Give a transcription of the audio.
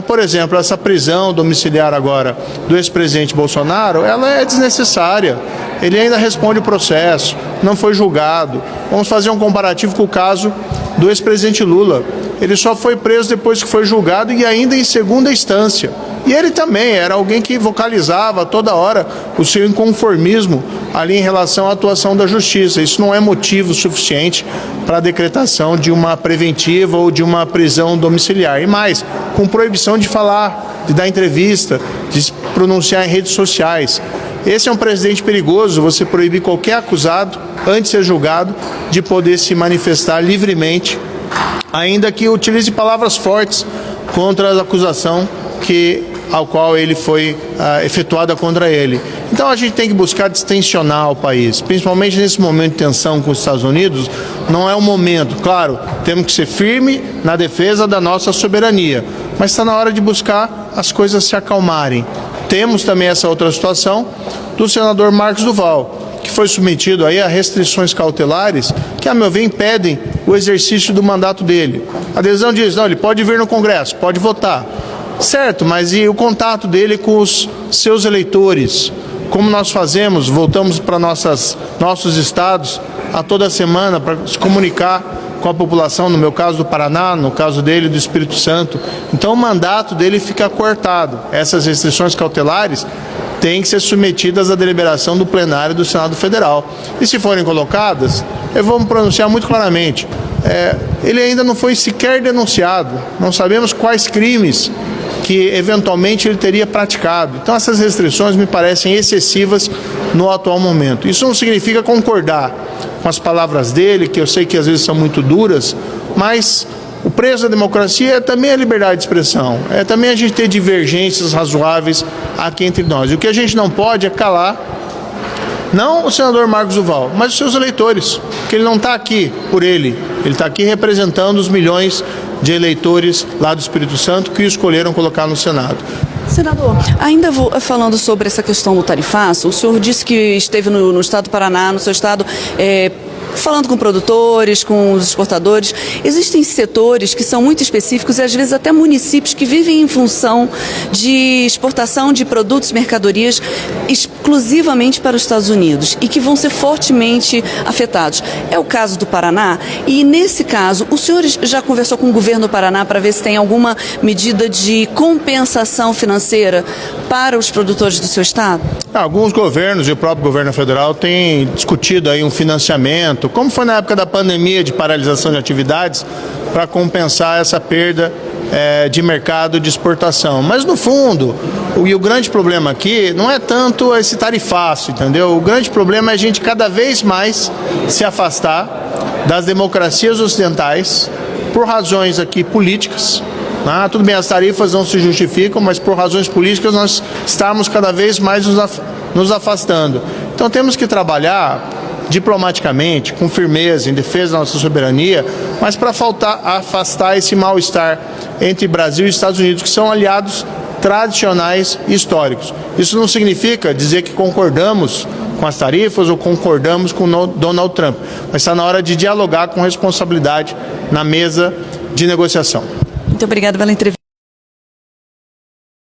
Por exemplo, essa prisão domiciliar agora do ex-presidente Bolsonaro, ela é desnecessária. Ele ainda responde o processo, não foi julgado. Vamos fazer um comparativo com o caso do ex-presidente Lula. Ele só foi preso depois que foi julgado e ainda em segunda instância. E ele também era alguém que vocalizava toda hora o seu inconformismo ali em relação à atuação da justiça. Isso não é motivo suficiente para a decretação de uma preventiva ou de uma prisão domiciliar. E mais, com proibição de falar, de dar entrevista, de se pronunciar em redes sociais. Esse é um precedente perigoso, você proibir qualquer acusado, antes de ser julgado, de poder se manifestar livremente, ainda que utilize palavras fortes contra a acusação ao qual ele foi efetuada contra ele. Então a gente tem que buscar distensionar o país, principalmente nesse momento de tensão com os Estados Unidos. Não é o momento, claro, temos que ser firme na defesa da nossa soberania, mas está na hora de buscar as coisas se acalmarem. Temos também essa outra situação do senador Marcos Duval, que foi submetido aí a restrições cautelares que, a meu ver, impedem o exercício do mandato dele. A adesão diz, não, ele pode vir no Congresso, pode votar. Certo, mas e o contato dele com os seus eleitores? Como nós fazemos, voltamos para nossos estados a toda semana para se comunicar com a população, no meu caso do Paraná, no caso dele do Espírito Santo. Então o mandato dele fica cortado. Essas restrições cautelares têm que ser submetidas à deliberação do plenário do Senado Federal. E se forem colocadas, eu vou me pronunciar muito claramente. Ele ainda não foi sequer denunciado. Não sabemos quais crimes que eventualmente ele teria praticado. Então essas restrições me parecem excessivas no atual momento. Isso não significa concordar com as palavras dele, que eu sei que às vezes são muito duras, mas o preço da democracia é também a liberdade de expressão, é também a gente ter divergências razoáveis aqui entre nós. E o que a gente não pode é calar, não o senador Marcos Duval, mas os seus eleitores, porque ele não está aqui por ele está aqui representando os milhões de eleitores lá do Espírito Santo que o escolheram colocar no Senado. Senador, ainda falando sobre essa questão do tarifaço, o senhor disse que esteve no estado do Paraná, no seu estado, falando com produtores, com os exportadores. Existem setores que são muito específicos e às vezes até municípios que vivem em função de exportação de produtos e mercadorias exclusivamente para os Estados Unidos e que vão ser fortemente afetados. É o caso do Paraná e nesse caso o senhor já conversou com o governo do Paraná para ver se tem alguma medida de compensação financeira para os produtores do seu estado? Alguns governos e o próprio governo federal têm discutido aí um financiamento, como foi na época da pandemia de paralisação de atividades, para compensar essa perda de mercado de exportação. Mas no fundo, o grande problema aqui não é tanto esse tarifaço, entendeu? O grande problema é a gente cada vez mais se afastar das democracias ocidentais por razões aqui políticas. Tudo bem, as tarifas não se justificam, mas por razões políticas nós estamos cada vez mais nos afastando. Então temos que trabalhar diplomaticamente, com firmeza, em defesa da nossa soberania, mas para afastar esse mal-estar entre Brasil e Estados Unidos, que são aliados tradicionais e históricos. Isso não significa dizer que concordamos com as tarifas ou concordamos com Donald Trump, mas está na hora de dialogar com responsabilidade na mesa de negociação. Muito obrigada pela entrevista.